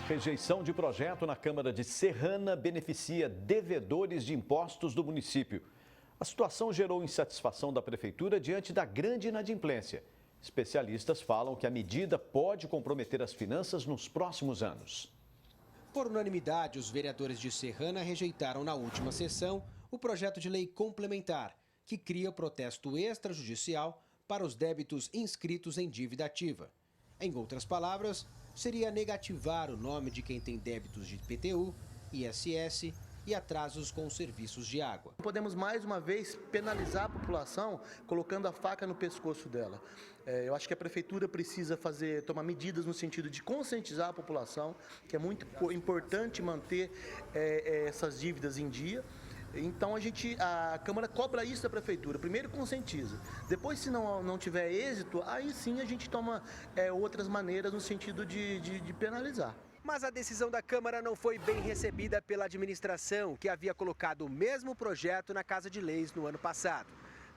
Rejeição de projeto na Câmara de Serrana beneficia devedores de impostos do município. A situação gerou insatisfação da prefeitura diante da grande inadimplência. Especialistas falam que a medida pode comprometer as finanças nos próximos anos. Por unanimidade, os vereadores de Serrana rejeitaram na última sessão o projeto de lei complementar, que cria o protesto extrajudicial para os débitos inscritos em dívida ativa. Em outras palavras, seria negativar o nome de quem tem débitos de IPTU, ISS e atrasos com os serviços de água. Podemos mais uma vez penalizar a população colocando a faca no pescoço dela. Eu acho que a prefeitura precisa tomar medidas no sentido de conscientizar a população, que é muito importante manter essas dívidas em dia. Então a Câmara cobra isso da prefeitura. Primeiro conscientiza. Depois, se não tiver êxito, aí sim a gente toma outras maneiras no sentido de penalizar. Mas a decisão da Câmara não foi bem recebida pela administração, que havia colocado o mesmo projeto na Casa de Leis no ano passado.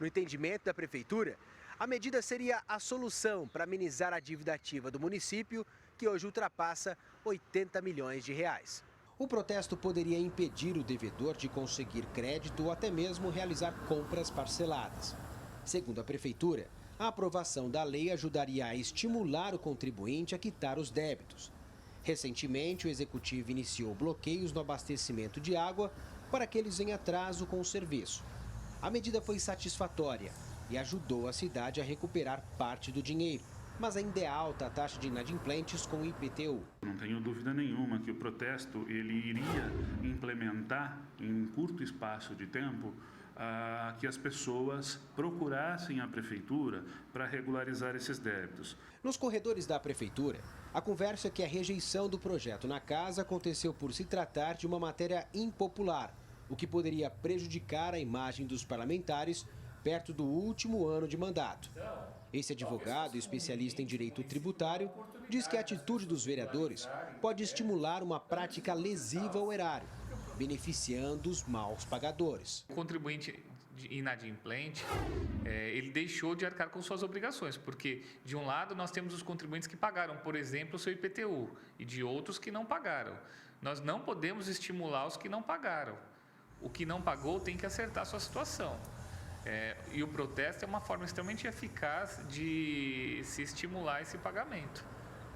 No entendimento da prefeitura, a medida seria a solução para amenizar a dívida ativa do município, que hoje ultrapassa 80 milhões de reais. O protesto poderia impedir o devedor de conseguir crédito ou até mesmo realizar compras parceladas. Segundo a prefeitura, a aprovação da lei ajudaria a estimular o contribuinte a quitar os débitos. Recentemente, o executivo iniciou bloqueios no abastecimento de água para aqueles em atraso com o serviço. A medida foi satisfatória e ajudou a cidade a recuperar parte do dinheiro, mas ainda é alta a taxa de inadimplentes com o IPTU. Não tenho dúvida nenhuma que o protesto ele iria implementar em um curto espaço de tempo que as pessoas procurassem a prefeitura para regularizar esses débitos. Nos corredores da prefeitura, a conversa é que a rejeição do projeto na casa aconteceu por se tratar de uma matéria impopular, o que poderia prejudicar a imagem dos parlamentares perto do último ano de mandato. Esse advogado e especialista em direito tributário diz que a atitude dos vereadores pode estimular uma prática lesiva ao erário, beneficiando os maus pagadores. O contribuinte inadimplente, ele deixou de arcar com suas obrigações, porque de um lado nós temos os contribuintes que pagaram, por exemplo, o seu IPTU, e de outros que não pagaram. Nós não podemos estimular os que não pagaram. O que não pagou tem que acertar a sua situação. E o protesto é uma forma extremamente eficaz de se estimular esse pagamento.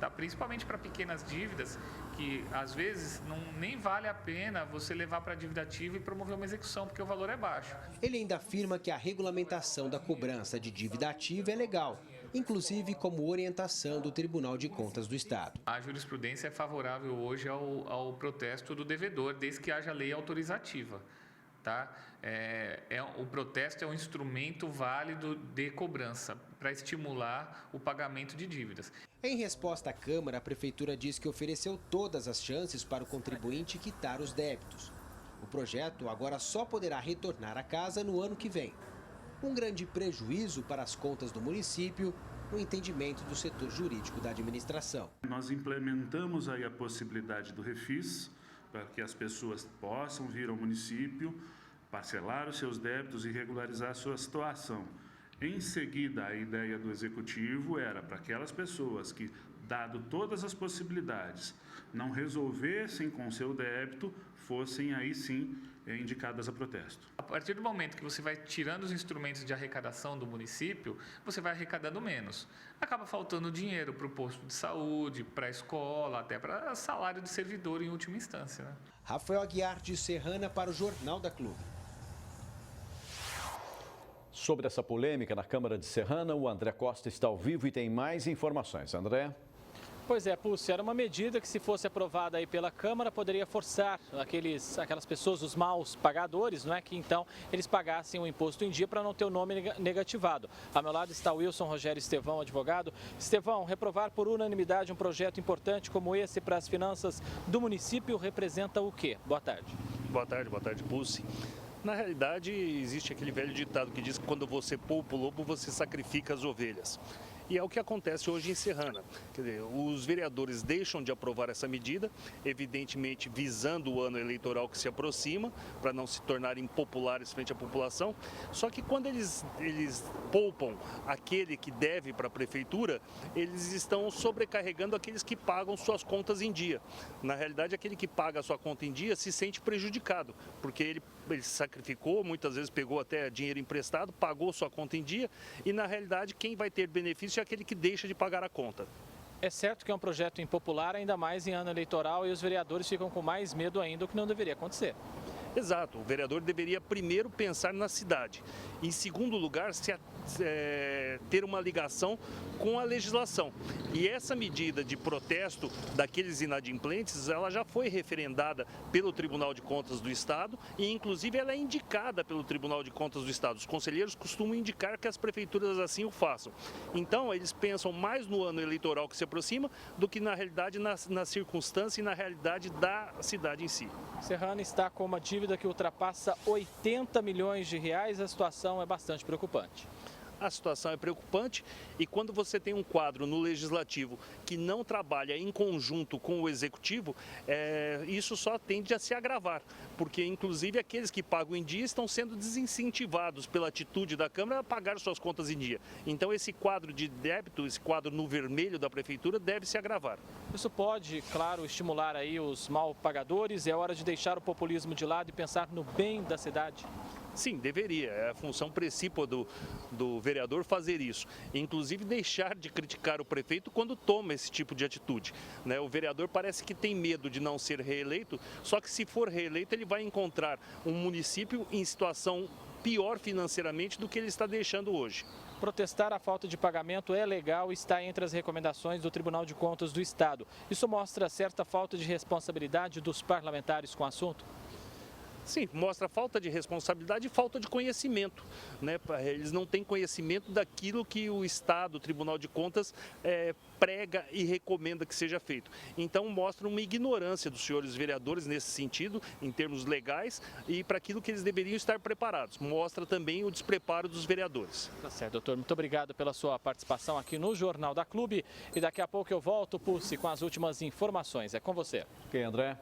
Tá? Principalmente para pequenas dívidas, que às vezes nem vale a pena você levar para a dívida ativa e promover uma execução, porque o valor é baixo. Ele ainda afirma que a regulamentação da cobrança de dívida ativa é legal, inclusive como orientação do Tribunal de Contas do Estado. A jurisprudência é favorável hoje ao protesto do devedor, desde que haja lei autorizativa. Tá? O protesto é um instrumento válido de cobrança para estimular o pagamento de dívidas. Em resposta à Câmara, a Prefeitura diz que ofereceu todas as chances para o contribuinte quitar os débitos. O projeto agora só poderá retornar à casa no ano que vem. Um grande prejuízo para as contas do município, no entendimento do setor jurídico da administração. Nós implementamos aí a possibilidade do refis, para que as pessoas possam vir ao município, parcelar os seus débitos e regularizar a sua situação. Em seguida, a ideia do Executivo era para aquelas pessoas que, dado todas as possibilidades, não resolvessem com o seu débito, fossem aí sim indicadas a protesto. A partir do momento que você vai tirando os instrumentos de arrecadação do município, você vai arrecadando menos. Acaba faltando dinheiro para o posto de saúde, para a escola, até para salário de servidor em última instância. Né? Rafael Aguiar de Serrana para o Jornal da Clube. Sobre essa polêmica na Câmara de Serrana, o André Costa está ao vivo e tem mais informações. André? Pois é, Púcio, era uma medida que, se fosse aprovada aí pela Câmara, poderia forçar aquelas pessoas, os maus pagadores, não é, que então eles pagassem o imposto em dia para não ter o nome negativado. Ao meu lado está o Wilson Rogério Estevão, advogado. Estevão, reprovar por unanimidade um projeto importante como esse para as finanças do município representa o quê? Boa tarde. Boa tarde, Púcio. Na realidade, existe aquele velho ditado que diz que quando você poupa o lobo, você sacrifica as ovelhas. E é o que acontece hoje em Serrana. Quer dizer, os vereadores deixam de aprovar essa medida, evidentemente visando o ano eleitoral que se aproxima, para não se tornar impopulares frente à população. Só que quando eles poupam aquele que deve para a prefeitura, eles estão sobrecarregando aqueles que pagam suas contas em dia. Na realidade, aquele que paga a sua conta em dia se sente prejudicado, porque ele se sacrificou, muitas vezes pegou até dinheiro emprestado, pagou sua conta em dia e, na realidade, quem vai ter benefício é aquele que deixa de pagar a conta. É certo que é um projeto impopular, ainda mais em ano eleitoral, e os vereadores ficam com mais medo ainda, o que não deveria acontecer. Exato, o vereador deveria primeiro pensar na cidade. Em segundo lugar, ter uma ligação com a legislação. E essa medida de protesto daqueles inadimplentes, ela já foi referendada pelo Tribunal de Contas do Estado e, inclusive, ela é indicada pelo Tribunal de Contas do Estado. Os conselheiros costumam indicar que as prefeituras assim o façam. Então, eles pensam mais no ano eleitoral que se aproxima do que, na realidade, na circunstância e na realidade da cidade em si. Serrana está com uma dívida que ultrapassa 80 milhões de reais, a situação é bastante preocupante. A situação é preocupante e quando você tem um quadro no Legislativo que não trabalha em conjunto com o Executivo, isso só tende a se agravar, porque inclusive aqueles que pagam em dia estão sendo desincentivados pela atitude da Câmara a pagar suas contas em dia. Então esse quadro de débito, esse quadro no vermelho da Prefeitura deve se agravar. Isso pode, claro, estimular aí os mal pagadores, é hora de deixar o populismo de lado e pensar no bem da cidade. Sim, deveria. É a função precípua do vereador fazer isso. Inclusive deixar de criticar o prefeito quando toma esse tipo de atitude. Né? O vereador parece que tem medo de não ser reeleito, só que se for reeleito ele vai encontrar um município em situação pior financeiramente do que ele está deixando hoje. Protestar a falta de pagamento é legal e está entre as recomendações do Tribunal de Contas do Estado. Isso mostra certa falta de responsabilidade dos parlamentares com o assunto? Sim, mostra falta de responsabilidade e falta de conhecimento. Né? Eles não têm conhecimento daquilo que o Estado, o Tribunal de Contas, prega e recomenda que seja feito. Então mostra uma ignorância dos senhores vereadores nesse sentido, em termos legais, e para aquilo que eles deveriam estar preparados. Mostra também o despreparo dos vereadores. Tá certo, doutor. Muito obrigado pela sua participação aqui no Jornal da Clube. E daqui a pouco eu volto, Pulse, com as últimas informações. É com você. Ok, André.